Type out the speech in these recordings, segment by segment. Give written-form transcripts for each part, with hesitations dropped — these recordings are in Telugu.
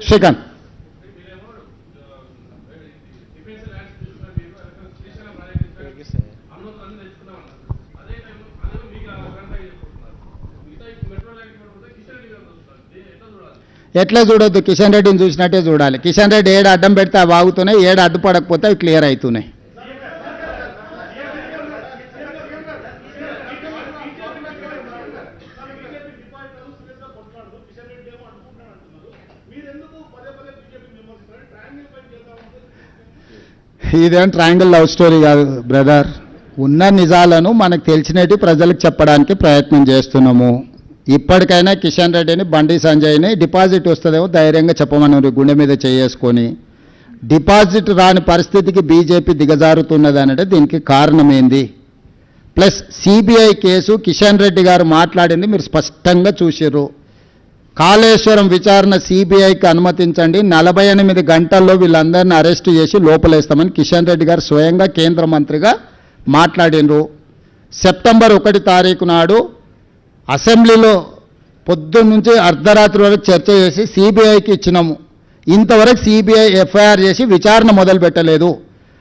శ్రీకాంత్. ఎట్లా చూడొద్దు, కిషన్ రెడ్డిని చూసినట్టే చూడాలి. కిషన్ రెడ్డి ఏడు అడ్డం పెడితే అవి ఆగుతున్నాయి, ఏడు అడ్డుపడకపోతే అవి క్లియర్ అవుతున్నాయి. ఇదేం ట్రయాంగిల్ లవ్ స్టోరీ కాదు బ్రదర్. ఉన్న నిజాలను మనకు తెలిసినట్టు ప్రజలకు చెప్పడానికి ప్రయత్నం చేస్తున్నాము. ఇప్పటికైనా కిషన్ రెడ్డిని, బండి సంజయ్ని డిపాజిట్ వస్తుందేమో ధైర్యంగా చెప్పమని గుండె మీద చేసుకొని, డిపాజిట్ రాని పరిస్థితికి బీజేపీ దిగజారుతున్నది అంటే దీనికి కారణం ఏంది? Plus CBI case Kishan Reddy గారు మాట్లాడింది మీరు స్పష్టంగా చూసారు. కాళేశ్వరం విచారణ సిబిఐకి అనుమతించండి, 48 గంటల్లో వీళ్ళందరినీ అరెస్టు చేసి లోపలేస్తామని కిషన్ రెడ్డి గారు స్వయంగా కేంద్ర మంత్రిగా మాట్లాడినరు. సెప్టెంబర్ 1 తారీఖు నాడు అసెంబ్లీలో పొద్దున్న నుంచి అర్ధరాత్రి వరకు చర్చ చేసి సిబిఐకి ఇచ్చినాము. ఇంతవరకు సిబిఐ ఎఫ్ఐఆర్ చేసి విచారణ మొదలు పెట్టలేదు.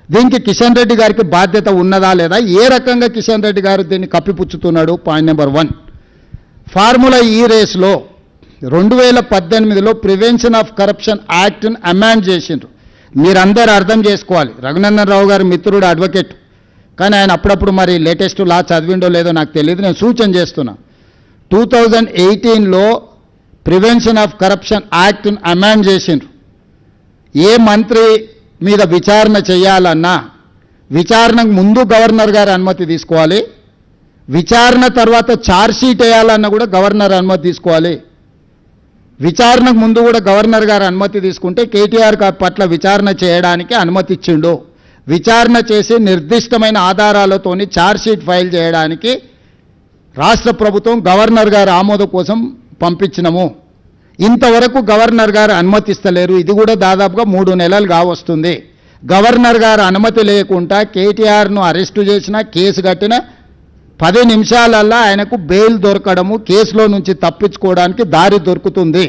దీనికి కిషన్ రెడ్డి గారికి బాధ్యత ఉన్నదా లేదా? ఏ రకంగా కిషన్ రెడ్డి గారు దీన్ని కప్పిపుచ్చుతున్నాడు? Point number 1. ఫార్ములా ఈ రేస్లో 2018లో ప్రివెన్షన్ ఆఫ్ కరప్షన్ యాక్ట్ని అమెండ్ చేసిండ్రు. మీరందరూ అర్థం చేసుకోవాలి. రఘునందన్ రావు గారు మిత్రుడు, అడ్వకేట్, కానీ ఆయన అప్పుడప్పుడు మరి లేటెస్ట్ లా చదివిండో లేదో నాకు తెలియదు, నేను సూచన చేస్తున్నా. 2018లో ప్రివెన్షన్ ఆఫ్ కరప్షన్ యాక్ట్ని అమెండ్ చేసిండ్రు. ఏ మంత్రి మీద విచారణ చేయాలన్నా విచారణకు ముందు గవర్నర్ గారి అనుమతి తీసుకోవాలి, విచారణ తర్వాత ఛార్జ్షీట్ వేయాలన్నా కూడా గవర్నర్ అనుమతి తీసుకోవాలి. విచారణకు ముందు కూడా గవర్నర్ గారు అనుమతి తీసుకుంటే కేటీఆర్ పట్ల విచారణ చేయడానికి అనుమతి ఇచ్చిండు. విచారణ చేసి నిర్దిష్టమైన ఆధారాలతోని ఛార్జ్షీట్ ఫైల్ చేయడానికి రాష్ట్ర ప్రభుత్వం గవర్నర్ గారు ఆమోదం కోసం పంపించినము. ఇంతవరకు గవర్నర్ గారు అనుమతిస్తలేరు. ఇది కూడా దాదాపుగా 3 నెలలు కావస్తుంది. గవర్నర్ గారు అనుమతి లేకుండా కేటీఆర్ను అరెస్టు చేసినా, కేసు కట్టినా 10 నిమిషాలల్లా ఆయనకు బెయిల్ దొరకడము, కేసులో నుంచి తప్పించుకోవడానికి దారి దొరుకుతుంది.